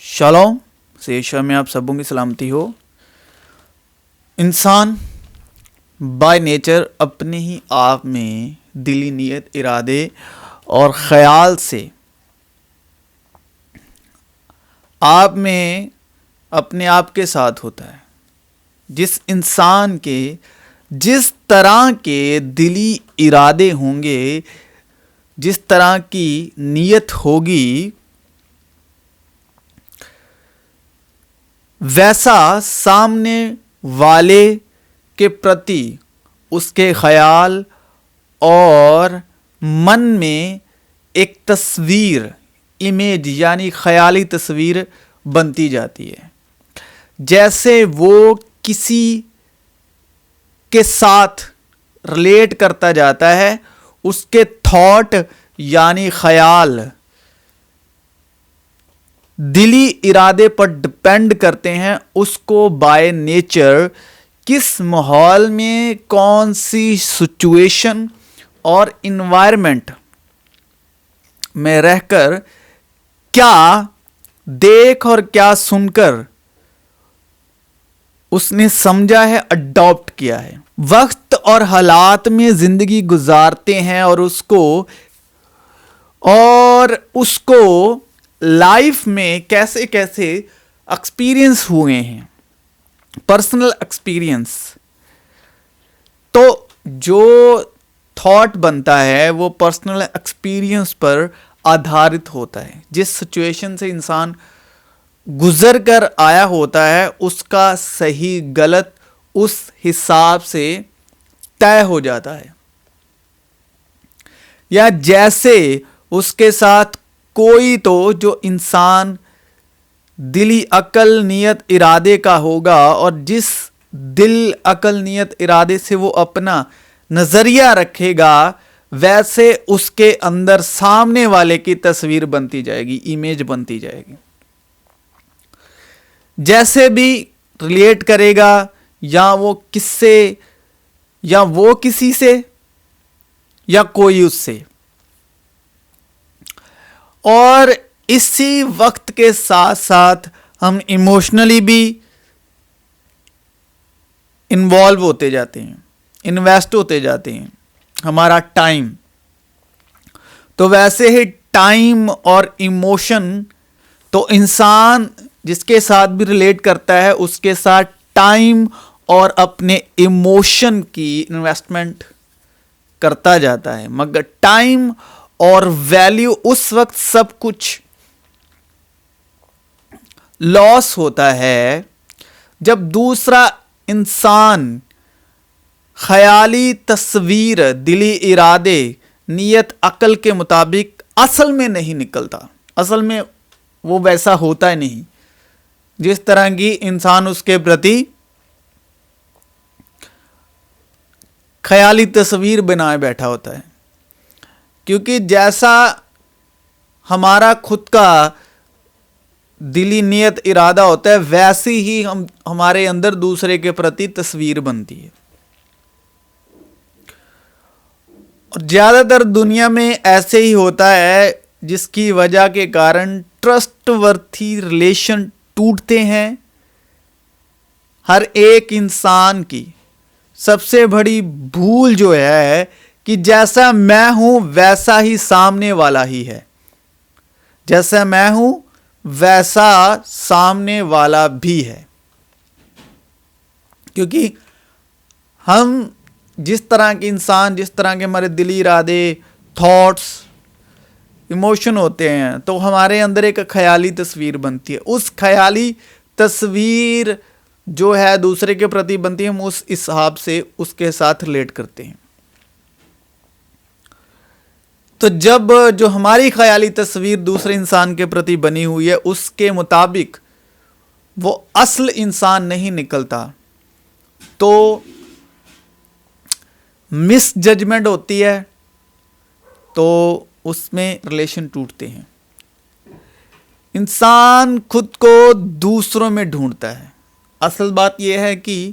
Shalom سے عشاء میں آپ سبوں کی سلامتی ہو۔ انسان بائی نیچر اپنے ہی آپ میں دلی نیت، ارادے اور خیال سے آپ میں اپنے آپ کے ساتھ ہوتا ہے۔ جس انسان کے جس طرح کے دلی ارادے ہوں گے، جس طرح کی نیت ہوگی، ویسا سامنے والے کے پرتی اس کے خیال اور من میں ایک تصویر، امیج یعنی خیالی تصویر بنتی جاتی ہے۔ جیسے وہ کسی کے ساتھ ریلیٹ کرتا جاتا ہے، اس کے تھاٹ یعنی خیال دلی ارادے پر ڈپینڈ کرتے ہیں اس کو بائی نیچر کس ماحول میں، کون سی سچویشن اور انوائرمنٹ میں رہ کر کیا دیکھ اور کیا سن کر اس نے سمجھا ہے، اڈاپٹ کیا ہے۔ وقت اور حالات میں زندگی گزارتے ہیں اور اس کو لائف میں کیسے کیسے ایکسپیرینس ہوئے ہیں، پرسنل ایکسپیرینس، تو جو تھاٹ بنتا ہے وہ پرسنل ایکسپیرینس پر آدھارت ہوتا ہے۔ جس سچویشن سے انسان گزر کر آیا ہوتا ہے، اس کا صحیح غلط اس حساب سے طے ہو جاتا ہے۔ یا جیسے اس کے ساتھ کوئی تو جو انسان دلی عقل نیت ارادے کا ہوگا، اور جس دل عقل نیت ارادے سے وہ اپنا نظریہ رکھے گا، ویسے اس کے اندر سامنے والے کی تصویر بنتی جائے گی، امیج بنتی جائے گی۔ جیسے بھی ریلیٹ کرے گا، یا وہ کس سے، یا وہ کسی سے، یا کوئی اس سے، اور اسی وقت کے ساتھ ساتھ ہم ایموشنلی بھی انوالو ہوتے جاتے ہیں، انویسٹ ہوتے جاتے ہیں، ہمارا ٹائم۔ تو ویسے ہی ٹائم اور ایموشن، تو انسان جس کے ساتھ بھی ریلیٹ کرتا ہے اس کے ساتھ ٹائم اور اپنے ایموشن کی انویسٹمنٹ کرتا جاتا ہے۔ مگر ٹائم اور ویلیو اس وقت سب کچھ لاس ہوتا ہے جب دوسرا انسان خیالی تصویر، دلی ارادے، نیت عقل کے مطابق اصل میں نہیں نکلتا، اصل میں وہ ویسا ہوتا ہی نہیں جس طرح کی انسان اس کے پرتی خیالی تصویر بنائے بیٹھا ہوتا ہے۔ کیونکہ جیسا ہمارا خود کا دلی نیت ارادہ ہوتا ہے، ویسی ہی ہمارے اندر دوسرے کے پرتی تصویر بنتی ہے۔ اور زیادہ تر دنیا میں ایسے ہی ہوتا ہے، جس کی وجہ کے کارن ٹرسٹ ورتھی ریلیشن ٹوٹتے ہیں۔ ہر ایک انسان کی سب سے بڑی بھول جو ہے کہ جیسا میں ہوں ویسا ہی سامنے والا ہی ہے، جیسا میں ہوں ویسا سامنے والا بھی ہے۔ کیونکہ ہم جس طرح کے انسان، جس طرح کے ہمارے دلی ارادے، تھاٹس، ایموشن ہوتے ہیں، تو ہمارے اندر ایک خیالی تصویر بنتی ہے۔ اس خیالی تصویر جو ہے دوسرے کے پرتی بنتی ہے، ہم اس حساب سے اس کے ساتھ ریلیٹ کرتے ہیں۔ تو جب جو ہماری خیالی تصویر دوسرے انسان کے پرتی بنی ہوئی ہے، اس کے مطابق وہ اصل انسان نہیں نکلتا، تو مس ججمنٹ ہوتی ہے، تو اس میں ریلیشن ٹوٹتے ہیں۔ انسان خود کو دوسروں میں ڈھونڈتا ہے۔ اصل بات یہ ہے کہ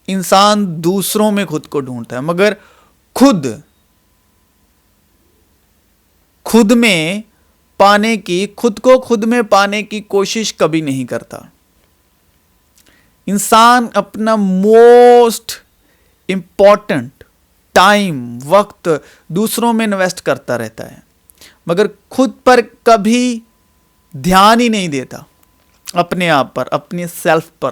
انسان دوسروں میں خود کو ڈھونڈتا ہے، مگر خود میں پانے کی، خود کو خود میں پانے کی کوشش کبھی نہیں کرتا. انسان اپنا موسٹ امپورٹنٹ ٹائم، وقت دوسروں میں انویسٹ کرتا رہتا ہے، مگر خود پر کبھی دھیان ہی نہیں دیتا، اپنے آپ پر، اپنے سیلف پر.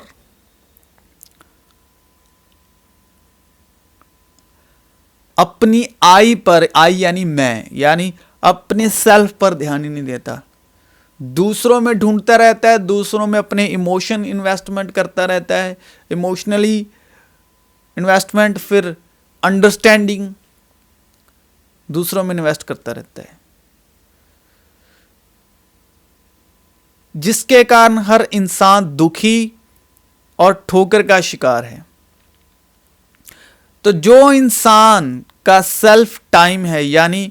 اپنی آئی پر، آئی یعنی میں، یعنی اپنے سیلف پر دھیان ہی نہیں دیتا. دوسروں میں ڈھونڈتا رہتا ہے، دوسروں میں اپنے ایموشن انویسٹمنٹ کرتا رہتا ہے، ایموشنلی انویسٹمنٹ، پھر انڈرسٹینڈنگ دوسروں میں انویسٹ کرتا رہتا ہے، جس کے کارن ہر انسان دکھی اور ٹھوکر کا شکار ہے. تو جو انسان کا سیلف ٹائم ہے، یعنی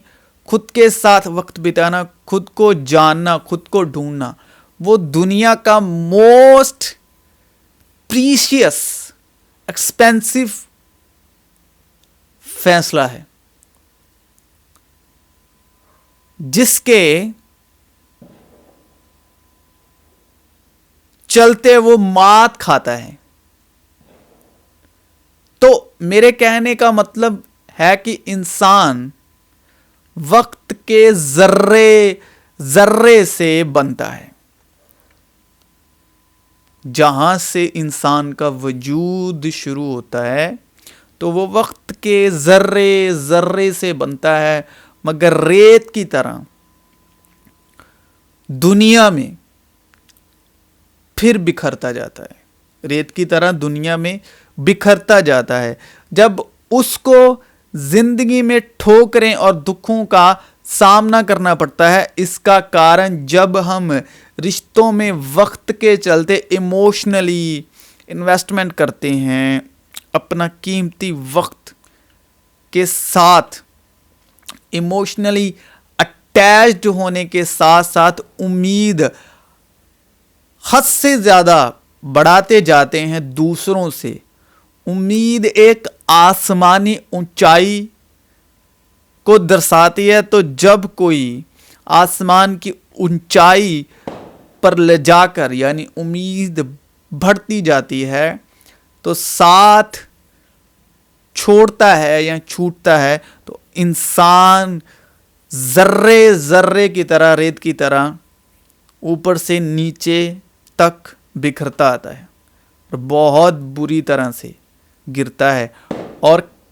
خود کے ساتھ وقت بتانا، خود کو جاننا، خود کو ڈھونڈنا، وہ دنیا کا موسٹ پریشیس، ایکسپینسو فیصلہ ہے، جس کے چلتے وہ مات کھاتا ہے. تو میرے کہنے کا مطلب ہے کہ انسان وقت کے ذرے ذرے سے بنتا ہے. جہاں سے انسان کا وجود شروع ہوتا ہے تو وہ وقت کے ذرے ذرے سے بنتا ہے، مگر ریت کی طرح دنیا میں پھر بکھرتا جاتا ہے. ریت کی طرح دنیا میں بکھرتا جاتا ہے. جب اس کو زندگی میں ٹھوکریں اور دکھوں کا سامنا کرنا پڑتا ہے، اس کا کارن جب ہم رشتوں میں وقت کے چلتے ایموشنلی انویسٹمنٹ کرتے ہیں، اپنا قیمتی وقت کے ساتھ ایموشنلی اٹیچڈ ہونے کے ساتھ ساتھ امید حد سے زیادہ بڑھاتے جاتے ہیں دوسروں سے. امید ایک آسمانی اونچائی کو درساتی ہے، تو جب کوئی آسمان کی اونچائی پر لے جا کر یعنی امید بڑھتی جاتی ہے تو ساتھ چھوڑتا ہے یا چھوٹتا ہے، تو انسان ذرے ذرے کی طرح، ریت کی طرح اوپر سے نیچے تک بکھرتا آتا ہے اور بہت بری طرح سے گرتا ہے اور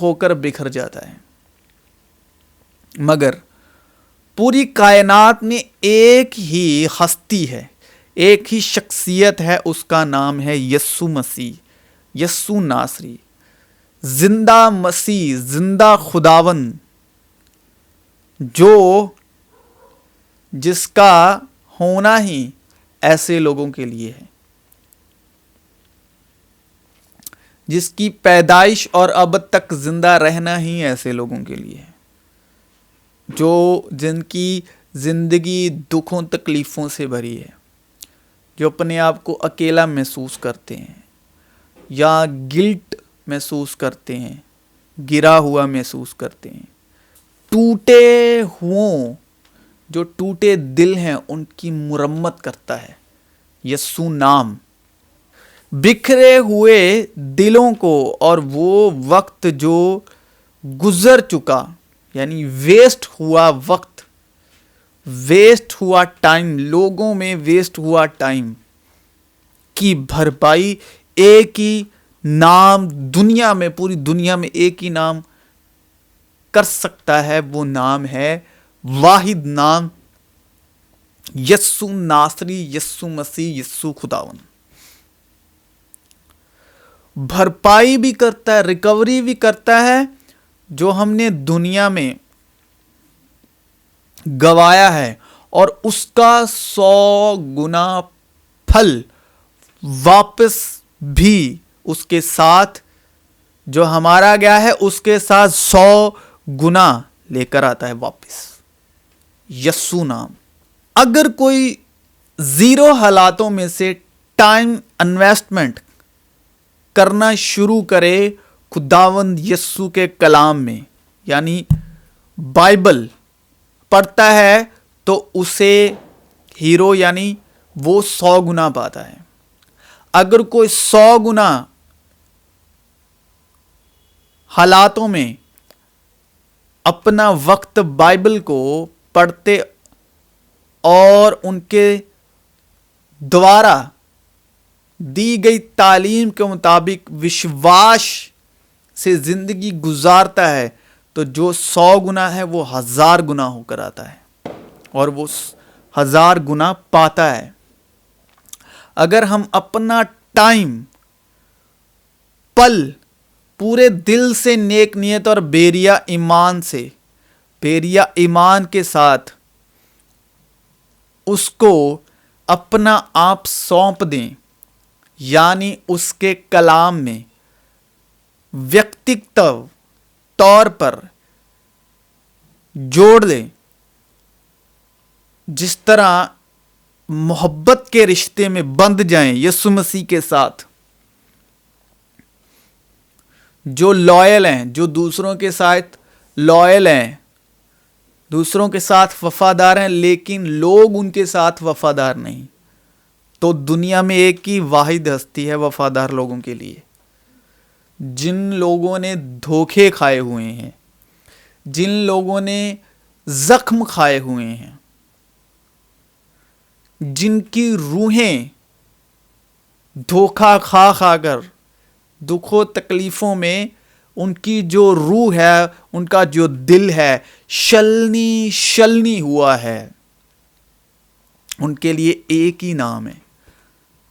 ہو کر بکھر جاتا ہے. مگر پوری کائنات میں ایک ہی ہستی ہے، ایک ہی شخصیت ہے، اس کا نام ہے یسوع مسیح، یسوع ناصری، زندہ مسیح، زندہ خداوند، جس کا ہونا ہی ایسے لوگوں کے لیے ہے، جس کی پیدائش اور اب تک زندہ رہنا ہی ایسے لوگوں کے لیے ہے، جن کی زندگی دکھوں تکلیفوں سے بھری ہے، جو اپنے آپ کو اکیلا محسوس کرتے ہیں یا گلٹ محسوس کرتے ہیں، گرا ہوا محسوس کرتے ہیں. جو ٹوٹے دل ہیں ان کی مرمت کرتا ہے یسوع نام. بکھرے ہوئے دلوں کو اور وہ وقت جو گزر چکا، یعنی ویسٹ ہوا وقت، ویسٹ ہوا ٹائم، لوگوں میں ویسٹ ہوا ٹائم کی بھرپائی ایک ہی نام دنیا میں، پوری دنیا میں ایک ہی نام کر سکتا ہے. وہ نام ہے، واحد نام، یسوع ناصری، یسوع مسیح، یسوع خداوند. بھرپائی بھی کرتا ہے، ریکوری بھی کرتا ہے جو ہم نے دنیا میں گوایا ہے، اور اس کا 100 گنا پھل واپس بھی اس کے ساتھ، جو ہمارا گیا ہے اس کے ساتھ 100 گنا لے کر آتا ہے واپس. یسوع نام. اگر کوئی زیرو حالاتوں میں سے ٹائم انویسٹمنٹ کرنا شروع کرے خداوند یسوع کے کلام میں، یعنی بائبل پڑھتا ہے تو اسے ہیرو یعنی وہ 100 گنا پاتا ہے. اگر کوئی 100 گنا حالاتوں میں اپنا وقت بائبل کو پڑھتے اور ان کے دوارا دی گئی تعلیم کے مطابق وشواس سے زندگی گزارتا ہے تو جو 100 گنا ہے وہ 1000 گنا ہو کر آتا ہے اور وہ 1000 گنا پاتا ہے. اگر ہم اپنا ٹائم پل پورے دل سے نیک نیت اور بیریا ایمان کے ساتھ اس کو اپنا آپ سونپ دیں، یعنی اس کے کلام میں ویکتیگت طور پر جوڑ دیں، جس طرح محبت کے رشتے میں بندھ جائیں یسوع مسیح کے ساتھ، جو لائل ہیں، جو دوسروں کے ساتھ لائل ہیں، دوسروں کے ساتھ وفادار ہیں، لیکن لوگ ان کے ساتھ وفادار نہیں. تو دنیا میں ایک ہی واحد ہستی ہے وفادار لوگوں کے لیے، جن لوگوں نے دھوکے کھائے ہوئے ہیں، جن لوگوں نے زخم کھائے ہوئے ہیں، جن کی روحیں دھوکا کھا کر دکھ و تکلیفوں میں ان کی جو روح ہے، ان کا جو دل ہے شلنی ہوا ہے. ان کے لیے ایک ہی نام ہے.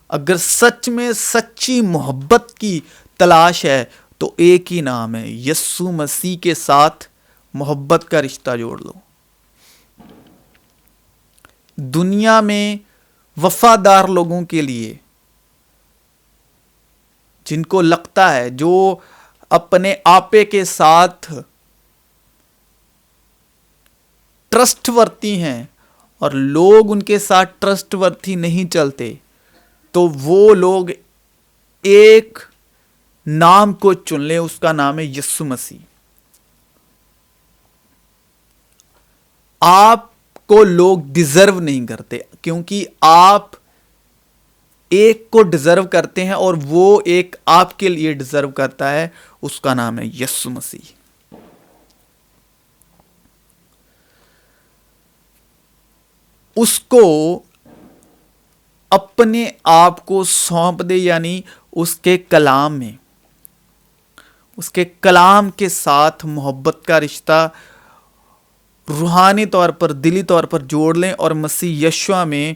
اگر سچ میں سچی محبت کی تلاش ہے تو ایک ہی نام ہے، یسوع مسیح کے ساتھ محبت کا رشتہ جوڑ لو. دنیا میں وفادار لوگوں کے لیے، جن کو لگتا ہے، جو اپنے آپے کے ساتھ ٹرسٹ ورتی ہیں اور لوگ ان کے ساتھ ٹرسٹ ورتی نہیں چلتے، تو وہ لوگ ایک نام کو چن لیں، اس کا نام ہے یسوع مسیح. آپ کو لوگ ڈیزرو نہیں کرتے، کیونکہ آپ ایک کو ڈیزرو کرتے ہیں اور وہ ایک آپ کے لیے ڈیزرو کرتا ہے، اس کا نام ہے یسوع مسیح. اس کو اپنے آپ کو سونپ دے، یعنی اس کے کلام میں، اس کے کلام کے ساتھ محبت کا رشتہ روحانی طور پر، دلی طور پر جوڑ لیں، اور مسیح یشوع میں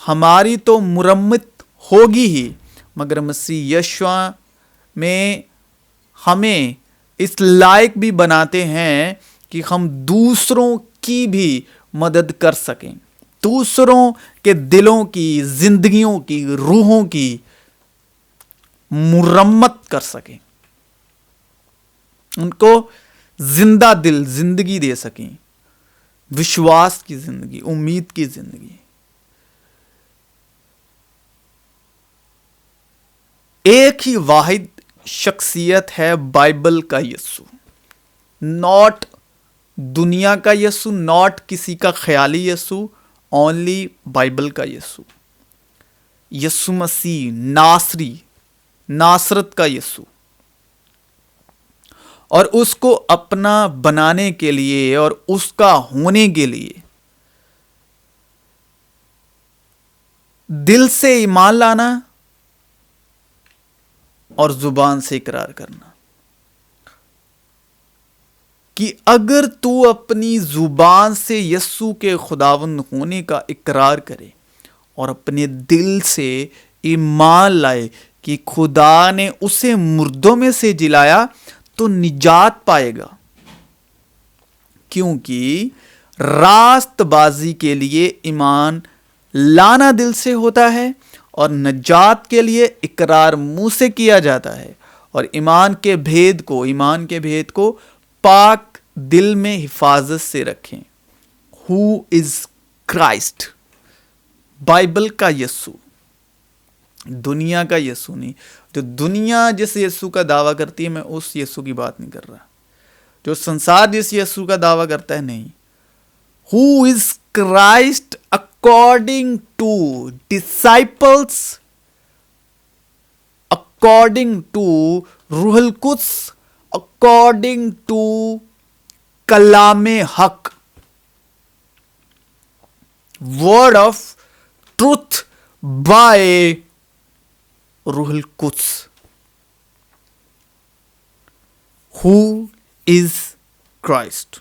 ہماری تو مرمت ہوگی ہی، مگر مسیح یشوع میں ہمیں اس لائق بھی بناتے ہیں کہ ہم دوسروں کی بھی مدد کر سکیں، دوسروں کے دلوں کی، زندگیوں کی، روحوں کی مرمت کر سکیں، ان کو زندہ دل زندگی دے سکیں، وشواس کی زندگی، امید کی زندگی. ایک ہی واحد شخصیت ہے بائبل کا یسوع، ناٹ دنیا کا یسوع، ناٹ کسی کا خیالی یسوع، اونلی بائبل کا یسوع. یسوع مسیح ناصری، ناصرت کا یسوع. اور اس کو اپنا بنانے کے لیے اور اس کا ہونے کے لیے دل سے ایمان لانا اور زبان سے اقرار کرنا، کہ اگر تو اپنی زبان سے یسوع کے خداوند ہونے کا اقرار کرے اور اپنے دل سے ایمان لائے کہ خدا نے اسے مردوں میں سے جلایا، تو نجات پائے گا. کیونکہ راست بازی کے لیے ایمان لانا دل سے ہوتا ہے، اور نجات کے لیے اقرار منہ سے کیا جاتا ہے. اور ایمان کے بھید کو پاک دل میں حفاظت سے رکھیں. ہو از کرائسٹ، بائبل کا یسوع، دنیا کا یسوع نہیں. جو دنیا جس یسوع کا دعویٰ کرتی ہے، میں اس یسوع کی بات نہیں کر رہا. جو سنسار جس یسوع کا دعویٰ کرتا ہے، نہیں. Who is Christ according to disciples, according to Ruhul Quds, according to Kalame Haq, word of truth by Ruhul Quds. Who is Christ?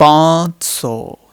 500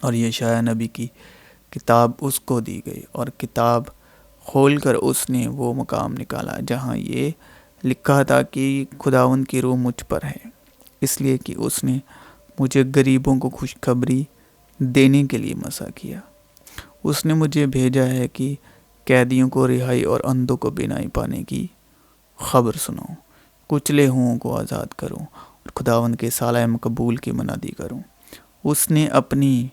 اور یشعیاہ نبی کی کتاب اس کو دی گئی، اور کتاب کھول کر اس نے وہ مقام نکالا جہاں یہ لکھا تھا کہ خداوند کی روح مجھ پر ہے، اس لیے کہ اس نے مجھے غریبوں کو خوشخبری دینے کے لیے مسا کیا۔ اس نے مجھے بھیجا ہے کہ قیدیوں کو رہائی اور اندھوں کو بینائی پانے کی خبر سناؤں، کچلے ہوں کو آزاد کروں، اور خداوند کے سالہ مقبول کی منادی کروں۔ اس نے اپنی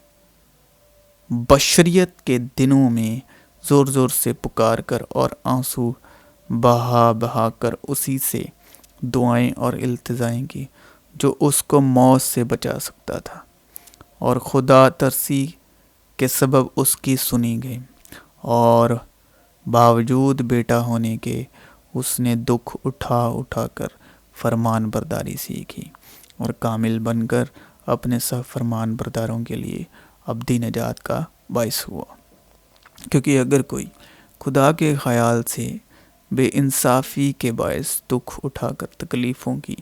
بشریت کے دنوں میں زور زور سے پکار کر اور آنسو بہا بہا کر اسی سے دعائیں اور التجائیں کی جو اس کو موت سے بچا سکتا تھا، اور خدا ترسی کے سبب اس کی سنی گئی، اور باوجود بیٹا ہونے کے اس نے دکھ اٹھا اٹھا کر فرمان برداری سیکھی، اور کامل بن کر اپنے سب فرمان برداروں کے لیے ابدی نجات کا باعث ہوا۔ کیونکہ اگر کوئی خدا کے خیال سے بے انصافی کے باعث دکھ اٹھا کر تکلیفوں کی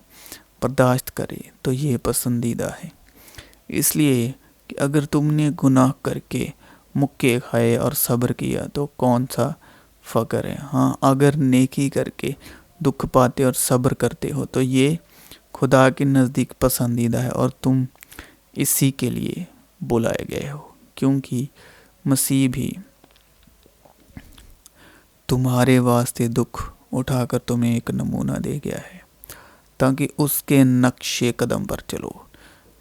برداشت کرے تو یہ پسندیدہ ہے، اس لیے کہ اگر تم نے گناہ کر کے مکے کھائے اور صبر کیا تو کون سا فخر ہے۔ ہاں، اگر نیکی کر کے دکھ پاتے اور صبر کرتے ہو تو یہ خدا کے نزدیک پسندیدہ ہے، اور تم اسی کے لیے بلائے گئے ہو، کیونکہ مسیح بھی تمہارے واسطے دکھ اٹھا کر تمہیں ایک نمونہ دے گیا ہے تاکہ اس کے نقش قدم پر چلو۔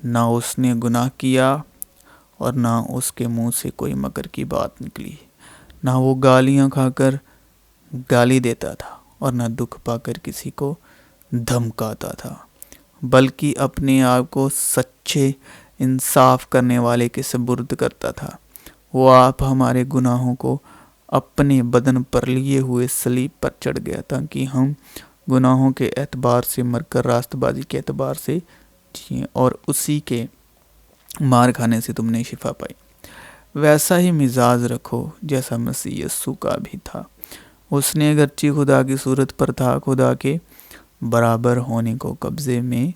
نہ اس نے گناہ کیا اور نہ اس کے منہ سے کوئی مکر کی بات نکلی، نہ وہ گالیاں کھا کر گالی دیتا تھا اور نہ دکھ پا کر کسی کو دھمکاتا تھا، بلکہ اپنے آپ کو سچے انصاف کرنے والے کے سپرد کرتا تھا۔ وہ آپ ہمارے گناہوں کو اپنے بدن پر لیے ہوئے صلیب پر چڑھ گیا تاکہ ہم گناہوں کے اعتبار سے مر کر راست بازی کے اعتبار سے جئیں، اور اسی کے مار کھانے سے تم نے شفا پائی۔ ویسا ہی مزاج رکھو جیسا مسیح یسوع کا بھی تھا۔ اس نے اگرچہ خدا کی صورت پر تھا، خدا کے برابر ہونے کو قبضے میں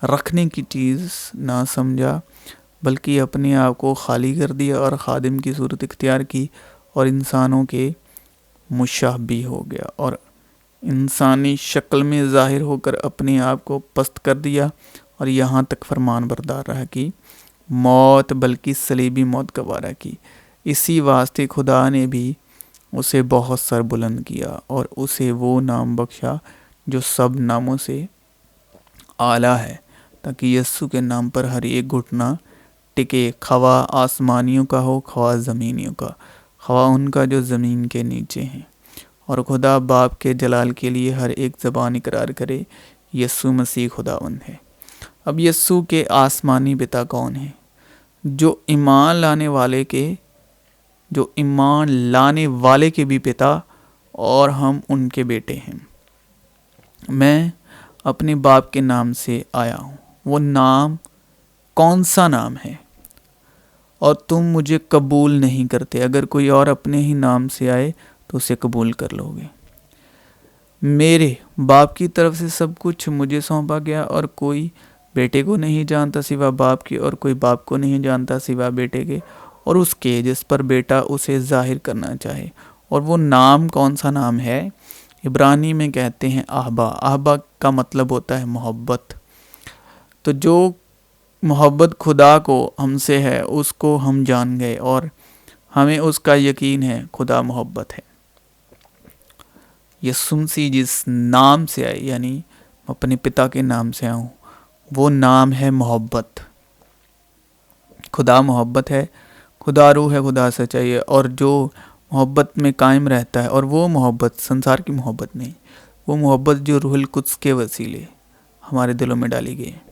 رکھنے کی چیز نہ سمجھا، بلکہ اپنے آپ کو خالی کر دیا اور خادم کی صورت اختیار کی، اور انسانوں کے مشابہ ہو گیا، اور انسانی شکل میں ظاہر ہو کر اپنے آپ کو پست کر دیا، اور یہاں تک فرمان بردار رہا کہ موت، بلکہ صلیبی موت گوارا کی۔ اسی واسطے خدا نے بھی اسے بہت سر بلند کیا اور اسے وہ نام بخشا جو سب ناموں سے اعلیٰ ہے، تاکہ یسوع کے نام پر ہر ایک گھٹنا ٹکے، خواہ آسمانیوں کا ہو خواہ زمینیوں کا، خواہ ان کا جو زمین کے نیچے ہیں، اور خدا باپ کے جلال کے لیے ہر ایک زبان اقرار کرے یسوع مسیح خداوند ہے۔ اب یسوع کے آسمانی پتا کون ہیں؟ جو ایمان لانے والے کے بھی پتا، اور ہم ان کے بیٹے ہیں۔ میں اپنے باپ کے نام سے آیا ہوں۔ وہ نام کون سا نام ہے؟ اور تم مجھے قبول نہیں کرتے۔ اگر کوئی اور اپنے ہی نام سے آئے تو اسے قبول کر لو گے۔ میرے باپ کی طرف سے سب کچھ مجھے سونپا گیا، اور کوئی بیٹے کو نہیں جانتا سوا باپ کے، اور کوئی باپ کو نہیں جانتا سوا بیٹے کے اور اس کے جس پر بیٹا اسے ظاہر کرنا چاہے۔ اور وہ نام کون سا نام ہے؟ عبرانی میں کہتے ہیں آبا۔ آبا کا مطلب ہوتا ہے محبت۔ تو جو محبت خدا کو ہم سے ہے اس کو ہم جان گئے، اور ہمیں اس کا یقین ہے۔ خدا محبت ہے۔ یسوع مسیح جس نام سے آئے، یعنی اپنے پتا کے نام سے آؤں، وہ نام ہے محبت۔ خدا محبت ہے، خدا روح ہے، خدا سچائی ہے، اور جو محبت میں قائم رہتا ہے، اور وہ محبت سنسار کی محبت نہیں، وہ محبت جو روح القدس کے وسیلے ہمارے دلوں میں ڈالی گئی ہے،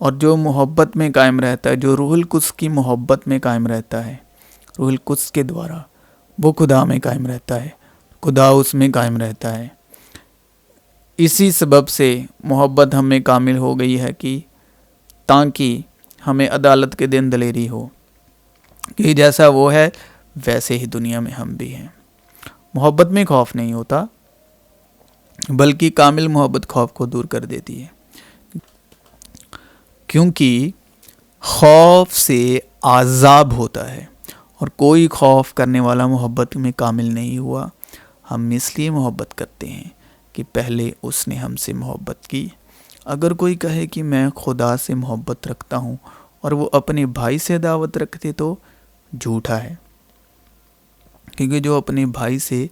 اور جو محبت میں قائم رہتا ہے، جو روح القدس کی محبت میں قائم رہتا ہے، روح القدس کے دوارا وہ خدا میں قائم رہتا ہے، خدا اس میں قائم رہتا ہے۔ اسی سبب سے محبت ہم میں کامل ہو گئی ہے کہ تاکہ ہمیں عدالت کے دن دلیری ہو کہ جیسا وہ ہے ویسے ہی دنیا میں ہم بھی ہیں۔ محبت میں خوف نہیں ہوتا، بلکہ کامل محبت خوف کو دور کر دیتی ہے، کیونکہ خوف سے عذاب ہوتا ہے، اور کوئی خوف کرنے والا محبت میں کامل نہیں ہوا۔ ہم اس لیے محبت کرتے ہیں کہ پہلے اس نے ہم سے محبت کی۔ اگر کوئی کہے کہ میں خدا سے محبت رکھتا ہوں اور وہ اپنے بھائی سے عداوت رکھتے تو جھوٹا ہے، کیونکہ جو اپنے بھائی سے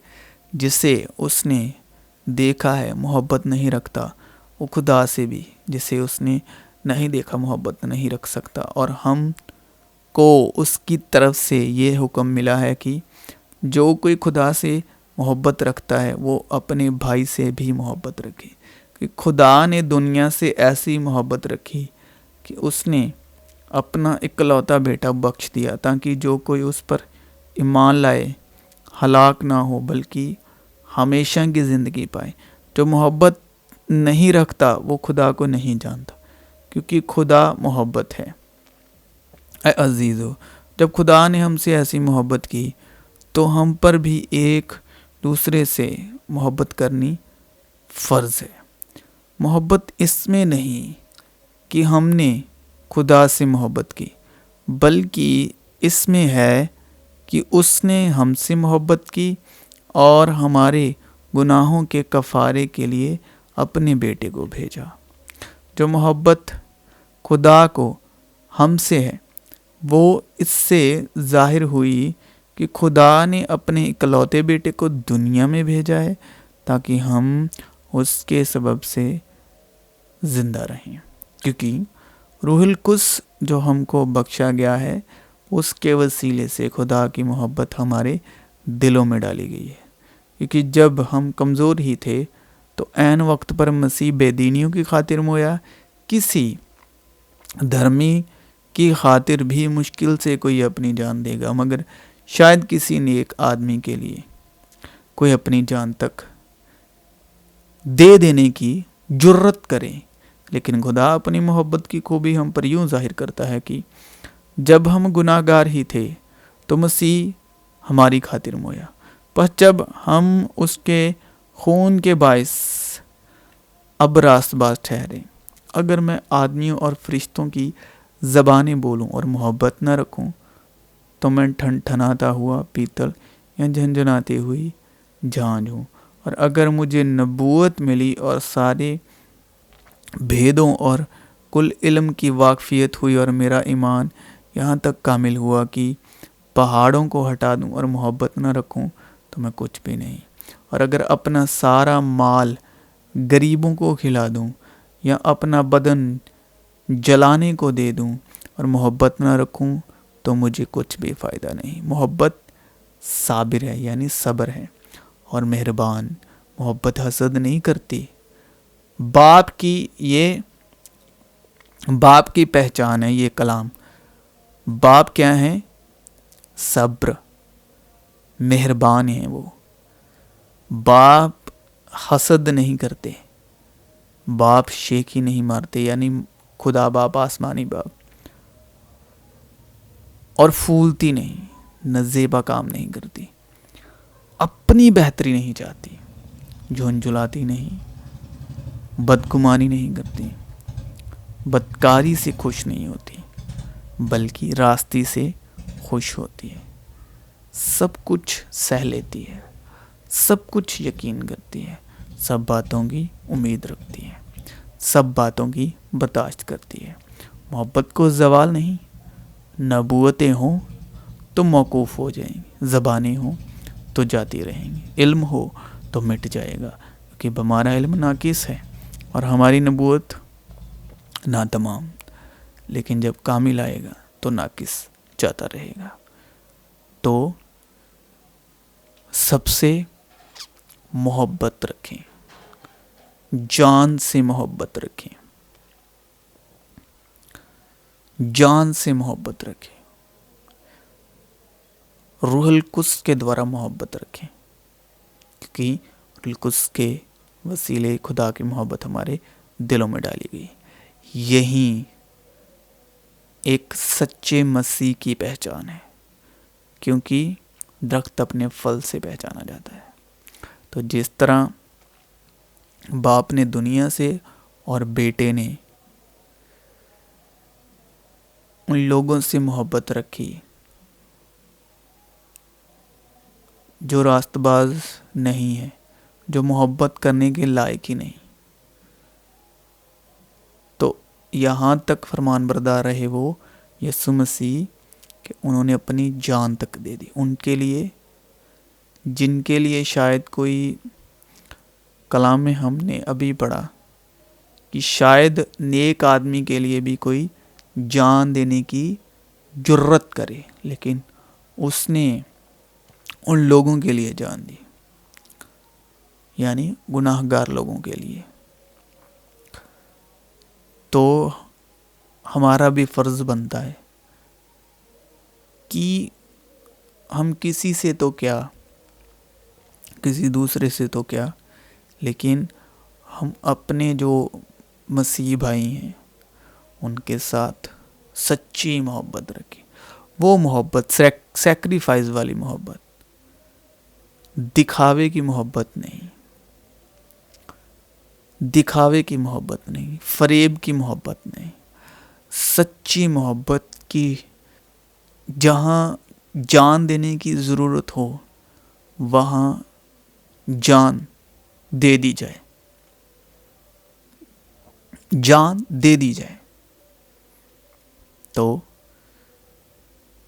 جسے اس نے دیکھا ہے محبت نہیں رکھتا، وہ خدا سے بھی جسے اس نے نہیں دیکھا محبت نہیں رکھ سکتا۔ اور ہم کو اس کی طرف سے یہ حکم ملا ہے کہ جو کوئی خدا سے محبت رکھتا ہے وہ اپنے بھائی سے بھی محبت رکھے، کہ خدا نے دنیا سے ایسی محبت رکھی کہ اس نے اپنا اکلوتا بیٹا بخش دیا، تاکہ جو کوئی اس پر ایمان لائے ہلاک نہ ہو بلکہ ہمیشہ کی زندگی پائے۔ جو محبت نہیں رکھتا وہ خدا کو نہیں جانتا، کیونکہ خدا محبت ہے۔ اے عزیزو، جب خدا نے ہم سے ایسی محبت کی تو ہم پر بھی ایک دوسرے سے محبت کرنی فرض ہے۔ محبت اس میں نہیں کہ ہم نے خدا سے محبت کی، بلکہ اس میں ہے کہ اس نے ہم سے محبت کی اور ہمارے گناہوں کے کفارے کے لیے اپنے بیٹے کو بھیجا۔ جو محبت خدا کو ہم سے ہے وہ اس سے ظاہر ہوئی کہ خدا نے اپنے اکلوتے بیٹے کو دنیا میں بھیجا ہے تاکہ ہم اس کے سبب سے زندہ رہیں، کیونکہ روح القدس جو ہم کو بخشا گیا ہے اس کے وسیلے سے خدا کی محبت ہمارے دلوں میں ڈالی گئی ہے۔ کیونکہ جب ہم کمزور ہی تھے تو عین وقت پر مسیح بے دینیوں کی خاطر مویا۔ کسی دھرمی کی خاطر بھی مشکل سے کوئی اپنی جان دے گا، مگر شاید کسی نیک آدمی کے لیے کوئی اپنی جان تک دے دینے کی جرت کرے۔ لیکن خدا اپنی محبت کی خوبی ہم پر یوں ظاہر کرتا ہے کہ جب ہم گناہ گار ہی تھے تو مسیح ہماری خاطر مویا، پس جب ہم اس کے خون کے باعث اب راست باز ٹھہرے۔ اگر میں آدمیوں اور فرشتوں کی زبانیں بولوں اور محبت نہ رکھوں تو میں ٹھنٹھناتا ہوا پیتل یا جھنجھناتی ہوئی جھانجھ ہوں۔ اور اگر مجھے نبوت ملی اور سارے بھیدوں اور کل علم کی واقفیت ہوئی اور میرا ایمان یہاں تک کامل ہوا کہ پہاڑوں کو ہٹا دوں اور محبت نہ رکھوں تو میں کچھ بھی نہیں۔ اور اگر اپنا سارا مال غریبوں کو کھلا دوں یا اپنا بدن جلانے کو دے دوں اور محبت نہ رکھوں تو مجھے کچھ بھی فائدہ نہیں۔ محبت صابر ہے، یعنی صبر ہے، اور مہربان۔ محبت حسد نہیں کرتی۔ باپ کی پہچان ہے یہ کلام۔ باپ کیا ہے؟ صبر، مہربان ہیں وہ۔ باپ حسد نہیں کرتے، باپ شیخی نہیں مارتے، یعنی خدا باپ، آسمانی باپ، اور پھولتی نہیں، نزیبا کام نہیں کرتی، اپنی بہتری نہیں چاہتی، جھنجھلاتی نہیں، بدگمانی نہیں کرتی، بدکاری سے خوش نہیں ہوتی، بلکہ راستی سے خوش ہوتی ہے، سب کچھ سہ لیتی ہے، سب کچھ یقین کرتی ہے، سب باتوں کی امید رکھتی ہے، سب باتوں کی برداشت کرتی ہے۔ محبت کو زوال نہیں۔ نبوتیں ہوں تو موقوف ہو جائیں گی، زبانیں ہوں تو جاتی رہیں گی، علم ہو تو مٹ جائے گا، کیونکہ ہمارا علم ناقص ہے اور ہماری نبوت ناتمام، لیکن جب کامل آئے گا تو ناقص جاتا رہے گا۔ تو سب سے محبت رکھیں، جان سے محبت رکھیں، جان سے محبت رکھیں، روح القدس کے دوارا محبت رکھیں، کیونکہ روح القدس کے وسیلے خدا کی محبت ہمارے دلوں میں ڈالی گئی۔ یہی ایک سچے مسیح کی پہچان ہے، کیونکہ درخت اپنے پھل سے پہچانا جاتا ہے۔ تو جس طرح باپ نے دنیا سے اور بیٹے نے ان لوگوں سے محبت رکھی جو راست باز نہیں ہے، جو محبت کرنے کے لائق ہی نہیں. تو یہاں تک فرمان بردار رہے وہ یسوع مسیح کہ انہوں نے اپنی جان تک دے دی ان کے لیے، جن کے لیے شاید کوئی کلام میں ہم نے ابھی پڑھا کہ شاید نیک آدمی کے لیے بھی کوئی جان دینے کی جرت کرے، لیکن اس نے ان لوگوں کے لیے جان دی، یعنی گناہ گار لوگوں کے لیے. تو ہمارا بھی فرض بنتا ہے کہ ہم کسی سے تو کیا، کسی دوسرے سے تو کیا، لیکن ہم اپنے جو مسیح بھائی ہیں ان کے ساتھ سچی محبت رکھیں. وہ محبت سیکریفائز والی محبت، دکھاوے کی محبت نہیں، دکھاوے کی محبت نہیں، فریب کی محبت نہیں، سچی محبت کی جہاں جان دینے کی ضرورت ہو وہاں جان دے دی جائے، جان دے دی جائے. تو